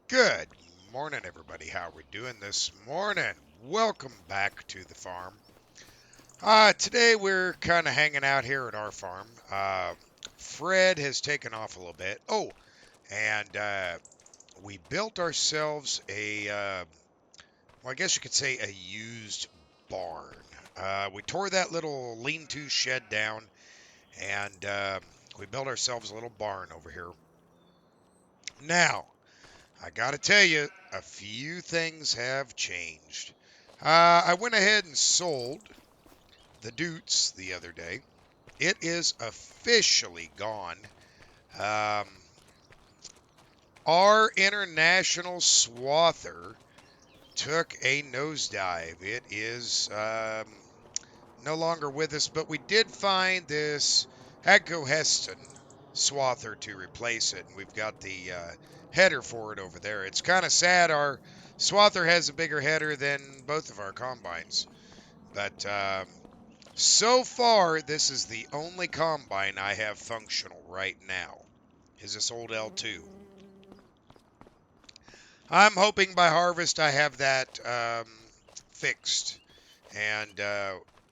Good morning, everybody. How we doing this morning? Welcome back to the farm. Today we're kind of hanging out here at our farm. Fred has taken off a little bit. Oh, and we built ourselves well, I guess you could say a used barn. We tore that little lean-to shed down, and we built ourselves a little barn over here. Now, I gotta tell you, a few things have changed. I went ahead and sold the Dutes the other day. It is officially gone. Um, our international swather took a nosedive. It is no longer with us, but we did find this Agco Heston swather to replace it, and we've got the header for it over there. It's kind of sad our swather has a bigger header than both of our combines, but so far this is the only combine I have functional right now. Is this old L2? I'm hoping by harvest I have that fixed, and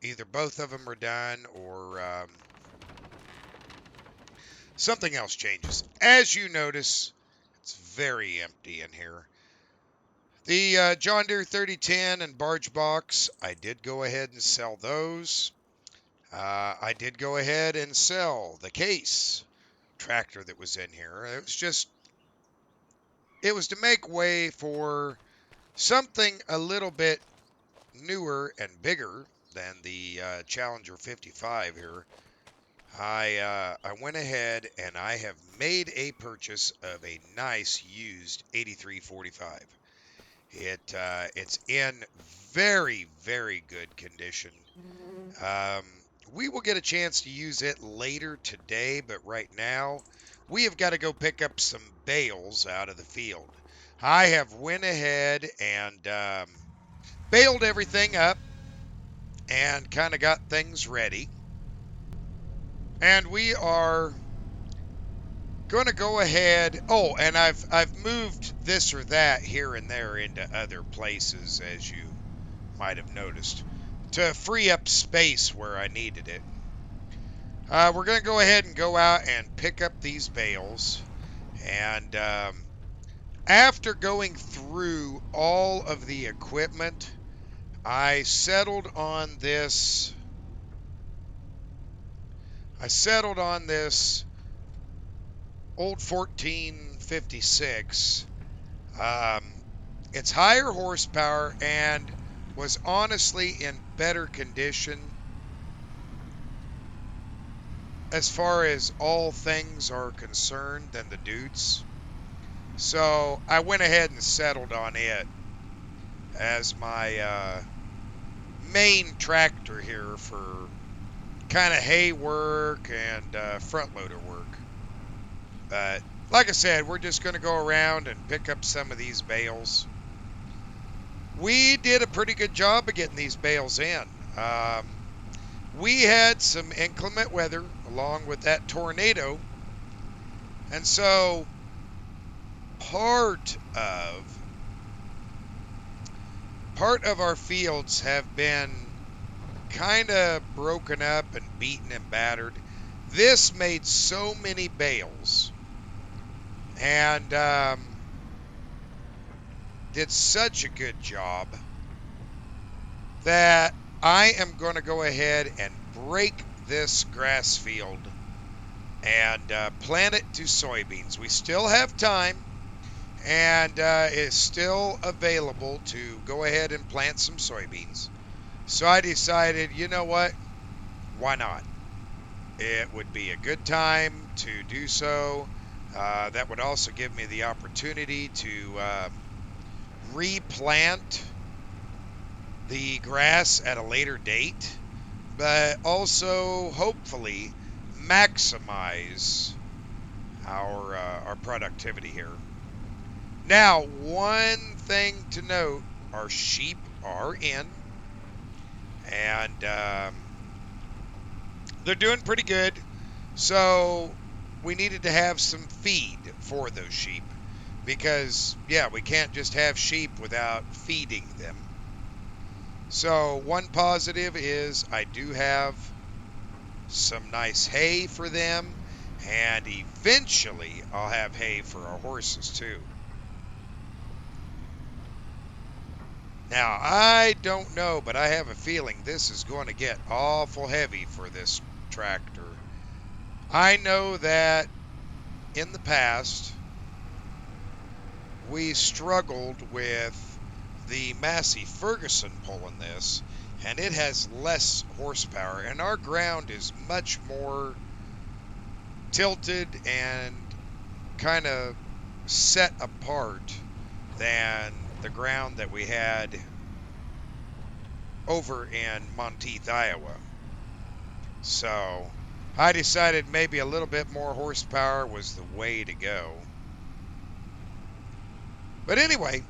either both of them are done or something else changes. As you notice, it's very empty in here. The John Deere 3010 and barge box, I did go ahead and sell those. I did go ahead and sell the case tractor that was in here. It was to make way for something a little bit newer and bigger than the Challenger 55 here. I went ahead and I have made a purchase of a nice used 8345. It's in very good condition. Um, we will get a chance to use it later today, but right now we have got to go pick up some bales out of the field. I have went ahead and baled everything up and kind of got things ready, and we are going to go ahead. Oh, and I've moved this or that here and there into other places, as you might have noticed, to free up space where I needed it. We're going to go ahead and go out and pick up these bales. And after going through all of the equipment, I settled on this. I settled on this old 1456. Um, it's higher horsepower and was honestly in better condition as far as all things are concerned than the Dutes. So I went ahead and settled on it as my main tractor here for kind of hay work and front loader work. But like I said, we're just going to go around and pick up some of these bales. We did a pretty good job of getting these bales in. We had some inclement weather along with that tornado, and so part of our fields have been kind of broken up and beaten and battered. This made so many bales and did such a good job that I am going to go ahead and break this grass field and plant it to soybeans. We still have time, and it's still available to go ahead and plant some soybeans. So I decided, you know what? Why not? It would be a good time to do so. That would also give me the opportunity to replant the grass at a later date, but also hopefully maximize our productivity here. Now, one thing to note: our sheep are in, and they're doing pretty good. So we needed to have some feed for those sheep. because, yeah, we can't just have sheep without feeding them. So, one positive is I do have some nice hay for them, and eventually I'll have hay for our horses too. Now, I don't know, but I have a feeling this is going to get awful heavy for this tractor. I know that in the past we struggled with the Massey Ferguson pulling this, and it has less horsepower, and our ground is much more tilted and kind of set apart than the ground that we had over in Monteith, Iowa. So I decided maybe a little bit more horsepower was the way to go. But anyway,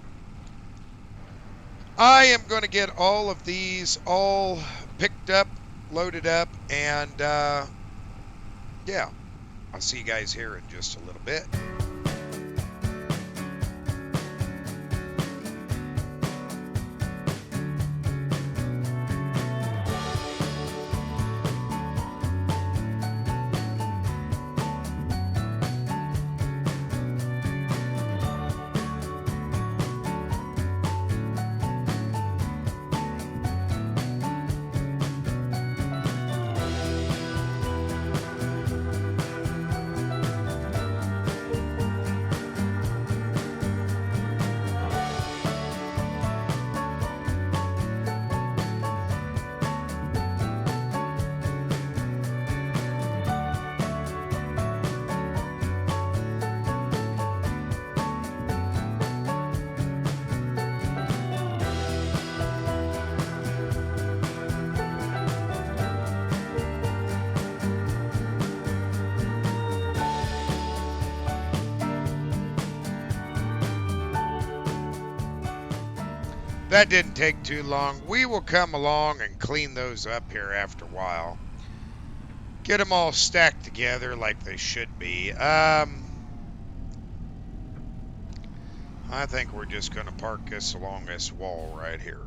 I am going to get all of these all picked up, loaded up, and yeah, I'll see you guys here in just a little bit. That didn't take too long. We will come along and clean those up here after a while. Get them all stacked together like they should be. I think we're just going to park this along this wall right here.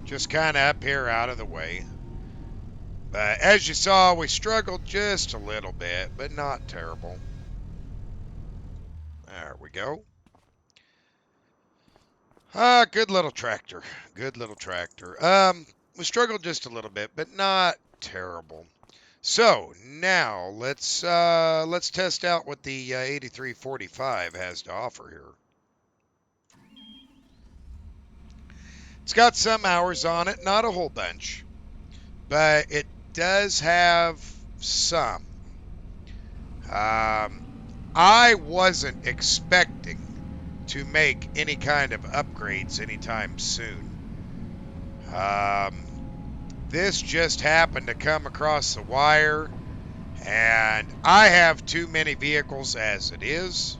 Just kind of up here out of the way. But as you saw, we struggled just a little bit, but not terrible. There we go. Good little tractor. Good little tractor. We struggled just a little bit, but not terrible. So now let's test out what the 8345 has to offer here. It's got some hours on it, not a whole bunch, but it does have some. I wasn't expecting to make any kind of upgrades anytime soon. This just happened to come across the wire, and I have too many vehicles as it is.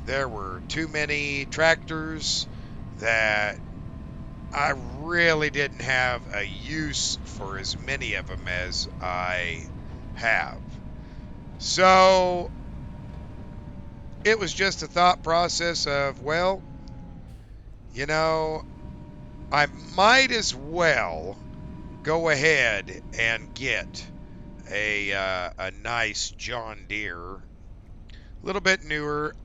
There were too many tractors that I really didn't have a use for as many of them as I have. So it was just a thought process of, well, you know, I might as well go ahead and get a nice John Deere, a little bit newer.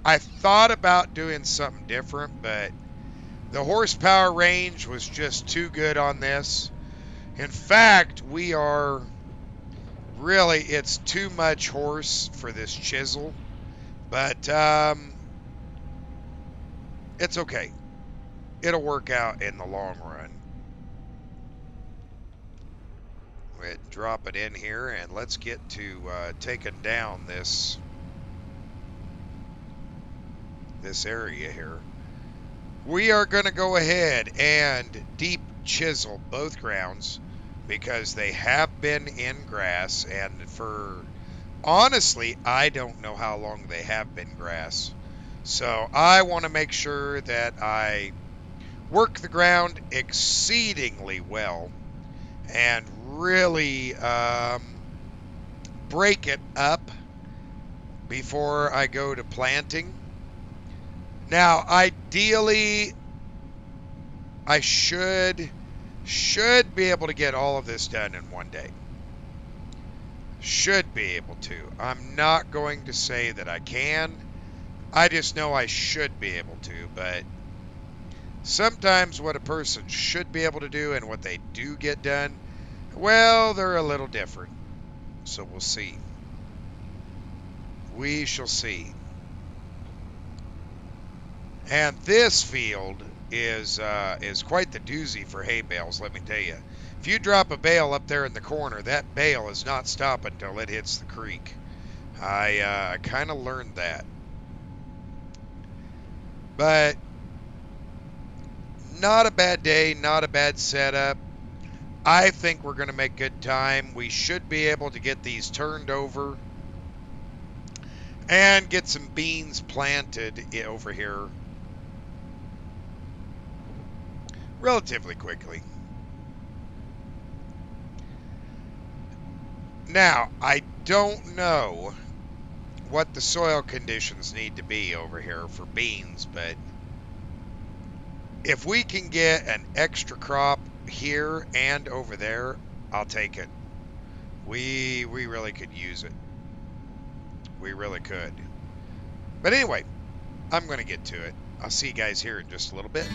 I thought about doing something different, but the horsepower range was just too good on this. In fact, it's too much horse for this chisel, but it's okay. It'll work out in the long run. Go ahead and drop it in here, and let's get to taking down this area here. We are going to go ahead and deep chisel both grounds because they have been in grass, and honestly, I don't know how long they have been grass. So I want to make sure that I work the ground exceedingly well and really break it up before I go to planting. Now, ideally, I should be able to get all of this done in one day. Should be able to. I'm not going to say that I can. I just know I should be able to, but sometimes what a person should be able to do and what they do get done, well, they're a little different. So we'll see. We shall see. And this field is quite the doozy for hay bales, let me tell you. If you drop a bale up there in the corner, that bale is not stopping until it hits the creek. I kind of learned that. But not a bad day, not a bad setup. I think we're going to make good time. We should be able to get these turned over and get some beans planted over here relatively quickly. Now, I don't know what the soil conditions need to be over here for beans, but if we can get an extra crop here and over there, I'll take it. We really could use it. We really could. But anyway, I'm going to get to it. I'll see you guys here in just a little bit.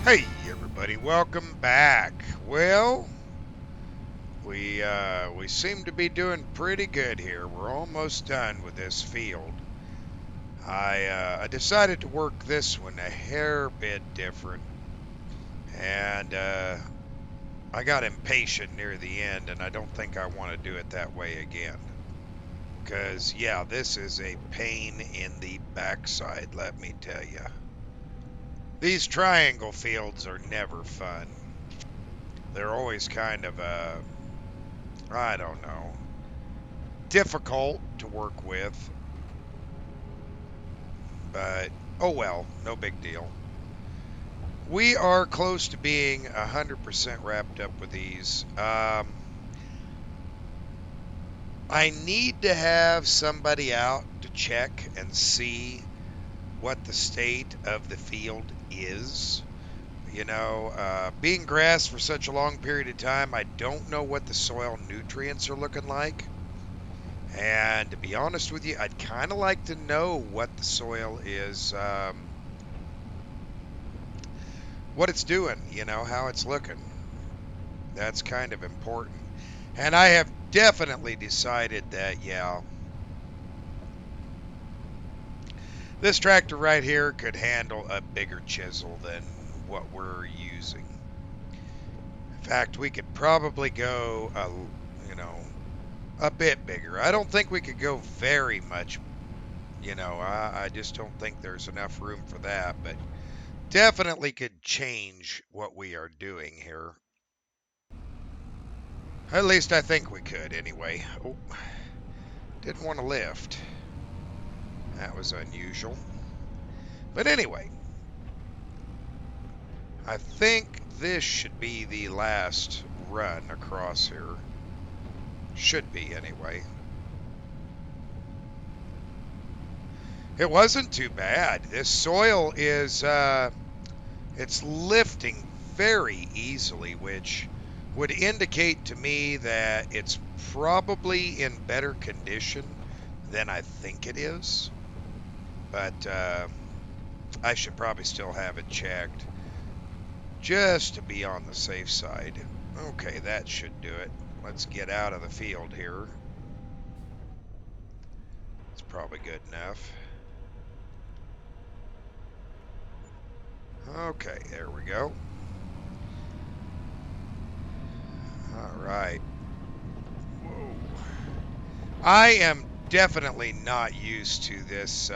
Hey everybody, welcome back. Well, we seem to be doing pretty good here. We're almost done with this field. I decided to work this one a hair bit different, and I got impatient near the end, and I don't think I want to do it that way again. Because yeah, this is a pain in the backside, let me tell you. These triangle fields are never fun. They're always kind of, I don't know, difficult to work with. But, oh well, no big deal. We are close to being 100% wrapped up with these. I need to have somebody out to check and see what the state of the field is. You know, being grass for such a long period of time, I don't know what the soil nutrients are looking like. And to be honest with you, I'd kind of like to know what the soil is, what it's doing, you know, how it's looking. That's kind of important. And I have definitely decided that, yeah, this tractor right here could handle a bigger chisel than what we're using. In fact, we could probably go, you know, a bit bigger. I don't think we could go very much, you know, I just don't think there's enough room for that, but definitely could change what we are doing here. At least I think we could anyway. Oh, didn't want to lift. That was unusual. But anyway, I think this should be the last run across here. Should be, anyway. It wasn't too bad. This soil is, it's lifting very easily, which would indicate to me that it's probably in better condition than I think it is. But I should probably still have it checked just to be on the safe side. Okay, that should do it. Let's get out of the field here. It's probably good enough. Okay, there we go. All right. Whoa. I am definitely not used to this.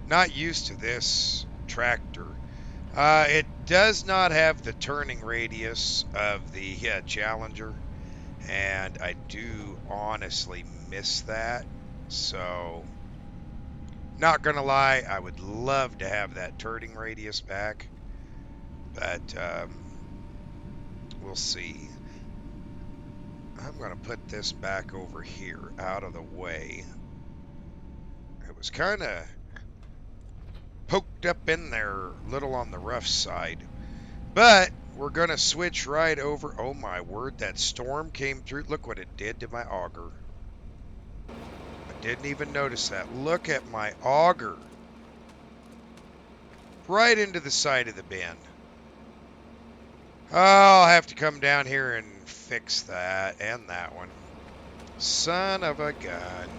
Not used to this tractor. It does not have the turning radius of the Challenger, and I do honestly miss that. So, not gonna lie, I would love to have that turning radius back, but we'll see. I'm gonna put this back over here, out of the way. It was kind of poked up in there, a little on the rough side. But we're going to switch right over. Oh my word, that storm came through. Look what it did to my auger. I didn't even notice that. Look at my auger. Right into the side of the bin. Oh, I'll have to come down here and fix that and that one. Son of a gun.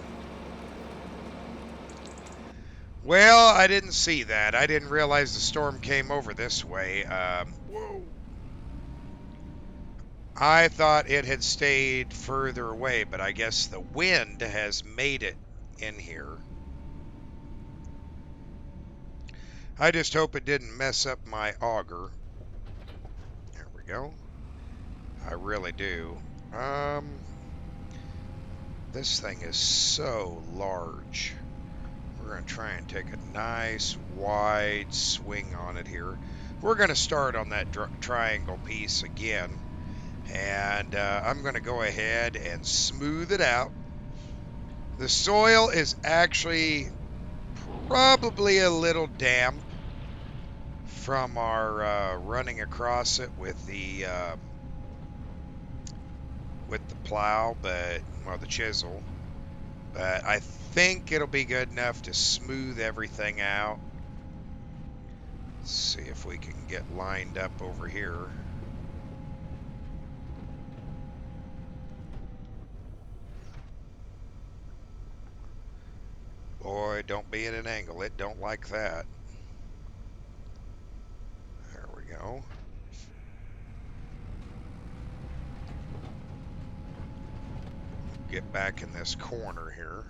Well, I didn't see that. I didn't realize the storm came over this way. Whoa. I thought it had stayed further away, but I guess the wind has made it in here. I just hope it didn't mess up my auger. There we go. I really do. This thing is so large. We're going to try and take a nice wide swing on it here. We're going to start on that triangle piece again. And I'm going to go ahead and smooth it out. The soil is actually probably a little damp from our running across it with the plow, but well, the chisel. But I think it'll be good enough to smooth everything out. Let's see if we can get lined up over here. Boy, don't be at an angle. It don't like that. There we go. Get back in this corner here.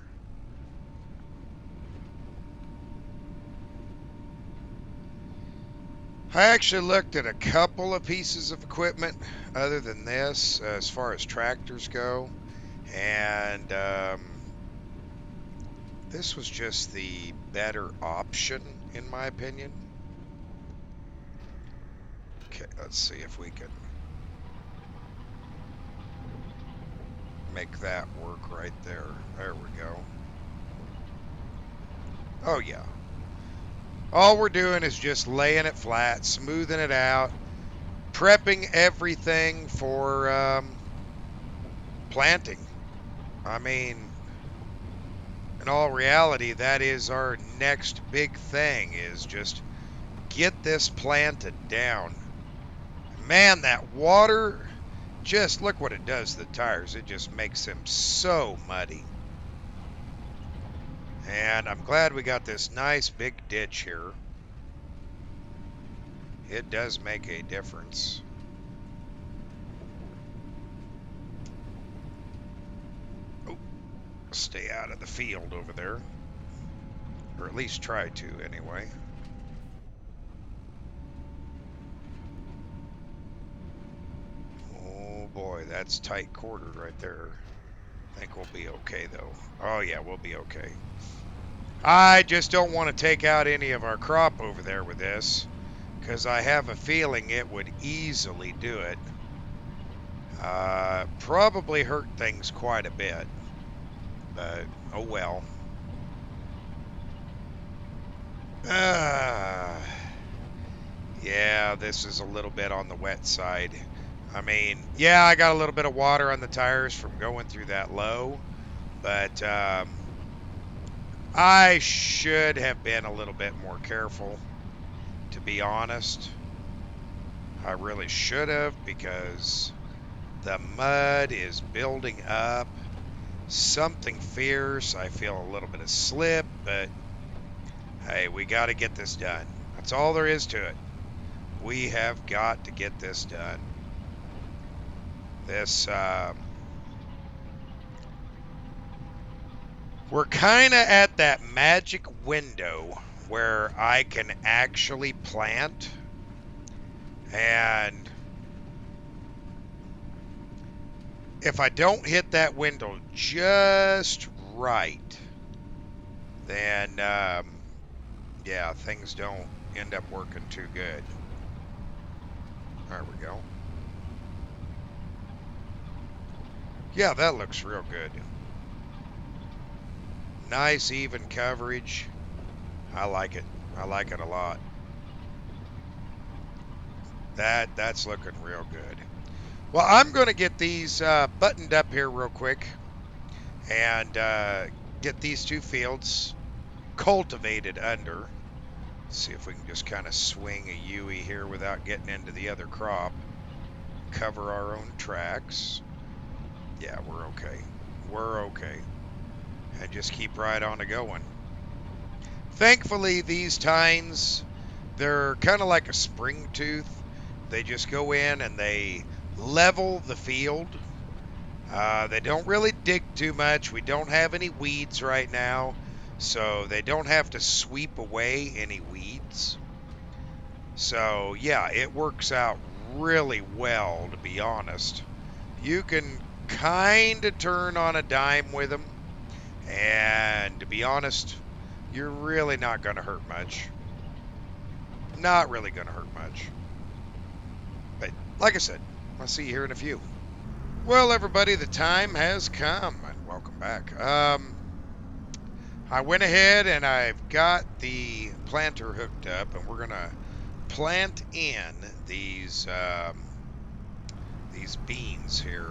I actually looked at a couple of pieces of equipment other than this as far as tractors go, and this was just the better option in my opinion. Okay, let's see if we can make that work right there. There we go. Oh yeah. All we're doing is just laying it flat, smoothing it out, prepping everything for planting. I mean, in all reality, that is our next big thing, is just get this planted down. Man, that water, just look what it does to the tires. It just makes them so muddy. And I'm glad we got this nice big ditch here. It does make a difference. Oh, stay out of the field over there. Or at least try to, anyway. Oh boy, that's tight quartered right there. I think we'll be okay though. Oh yeah, we'll be okay. I just don't want to take out any of our crop over there with this, because I have a feeling it would easily do it. Probably hurt things quite a bit, but oh well. Uh, yeah, this is a little bit on the wet side. I mean, yeah, I got a little bit of water on the tires from going through that low, but I should have been a little bit more careful, to be honest. I really should have because the mud is building up. Something fierce. I feel a little bit of slip, but hey, we got to get this done. That's all there is to it. We have got to get this done. This, we're kind of at that magic window where I can actually plant. And if I don't hit that window just right, then, yeah, things don't end up working too good. There we go. Yeah, that looks real good. Nice even coverage. I like it. I like it a lot. That's looking real good. Well, I'm going to get these buttoned up here real quick and get these two fields cultivated under. See if we can just kind of swing a Yui here without getting into the other crop. Cover our own tracks. Yeah, we're okay. We're okay. And just keep right on to going. Thankfully, these tines, they're kind of like a spring tooth. They just go in and they level the field. They don't really dig too much. We don't have any weeds right now, so they don't have to sweep away any weeds. So, yeah, it works out really well, to be honest. You can kind of turn on a dime with them, and to be honest, you're really not going to hurt much. Not really going to hurt much. But like I said, I'll see you here in a few. Well, everybody, the time has come, and welcome back. I went ahead and I've got the planter hooked up, and we're going to plant in these beans here.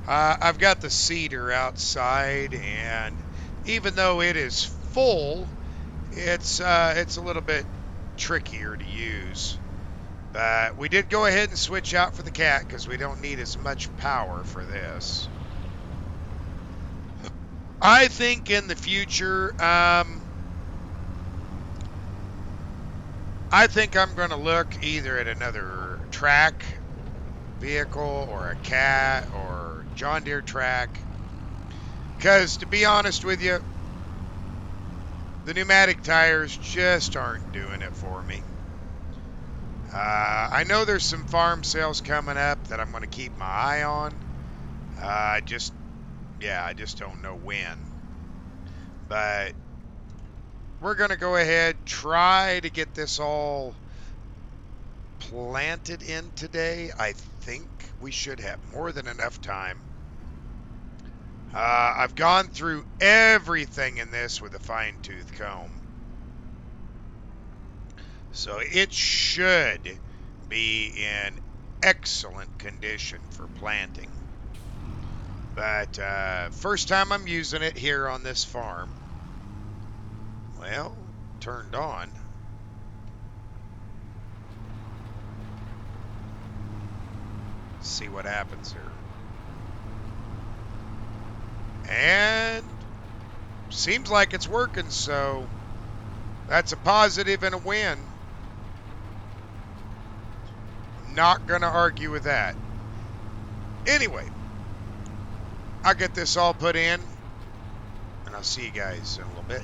I've got the seeder outside, and even though it is full, it's a little bit trickier to use. But we did go ahead and switch out for the cat because we don't need as much power for this. I think in the future, I think I'm going to look either at another track vehicle or a cat or John Deere track. Because to be honest with you, the pneumatic tires just aren't doing it for me. I know there's some farm sales coming up that I'm going to keep my eye on. I just don't know when. But we're going to go ahead, try to get this all planted in today. I think we should have more than enough time. I've gone through everything in this with a fine-tooth comb. So it should be in excellent condition for planting. But first time I'm using it here on this farm. Well, turned on. See what happens here. And seems like it's working, so that's a positive and a win. Not going to argue with that. Anyway, I'll get this all put in, and I'll see you guys in a little bit.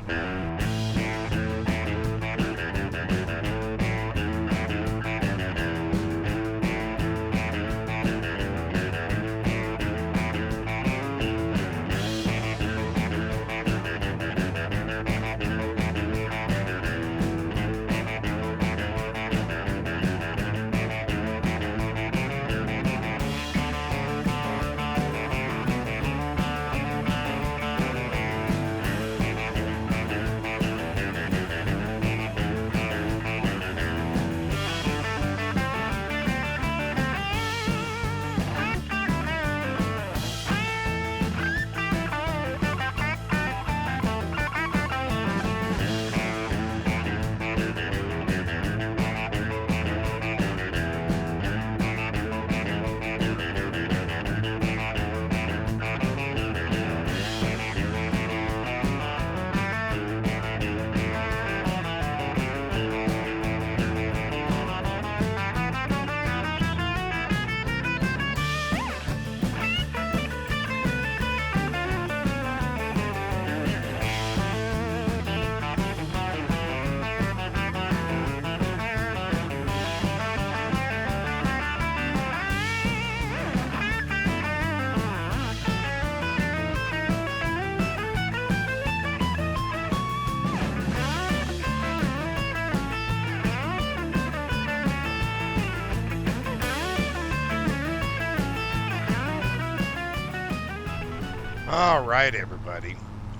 All right, everybody.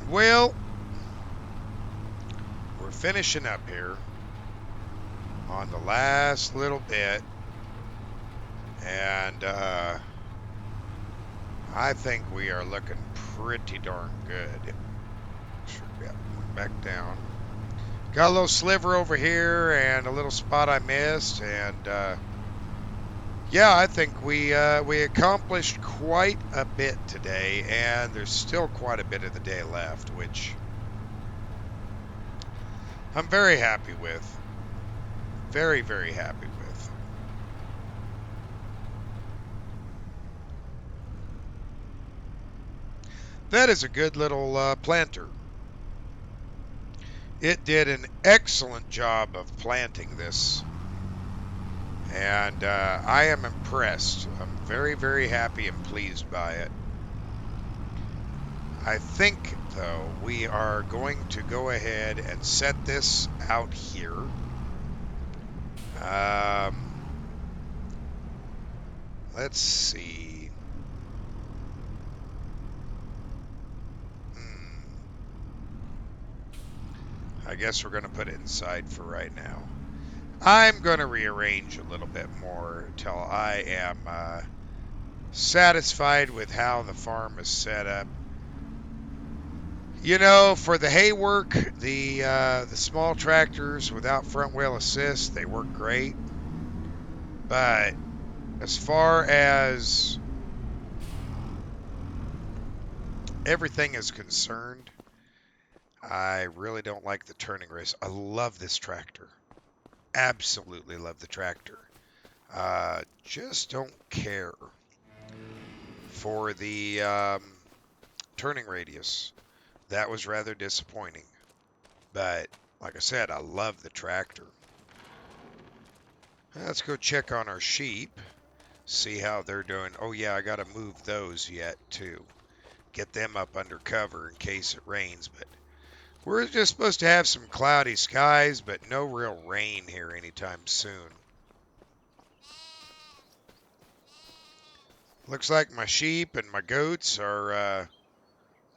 Well, we're finishing up here on the last little bit, and I think we are looking pretty darn good. Sure, yeah, went back down. Got a little sliver over here and a little spot I missed, and yeah, I think we accomplished quite a bit today, and there's still quite a bit of the day left, which I'm very happy with. Very, very happy with. That is a good little planter. It did an excellent job of planting this, and I am impressed. I'm very, very happy and pleased by it. I think, though, we are going to go ahead and set this out here. Um, let's see. Hmm. I guess we're going to put it inside for right now. I'm going to rearrange a little bit more until I am satisfied with how the farm is set up. You know, for the hay work, the small tractors without front wheel assist, they work great. But as far as everything is concerned, I really don't like the turning radius. I love this tractor. Absolutely love the tractor. Just don't care for the turning radius. That was rather disappointing. But like I said, I love the tractor. Let's go check on our sheep, see how they're doing. Oh yeah, I got to move those yet too. Get them up under cover in case it rains. But we're just supposed to have some cloudy skies, but no real rain here anytime soon. Looks like my sheep and my goats are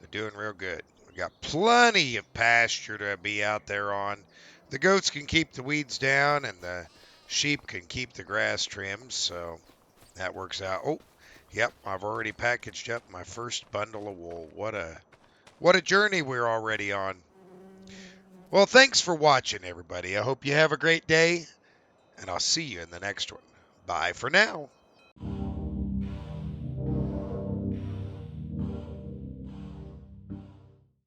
they're doing real good. We got plenty of pasture to be out there on. The goats can keep the weeds down, and the sheep can keep the grass trimmed, so that works out. Oh, yep, I've already packaged up my first bundle of wool. What a journey we're already on. Well, thanks for watching, everybody. I hope you have a great day, and I'll see you in the next one. Bye for now.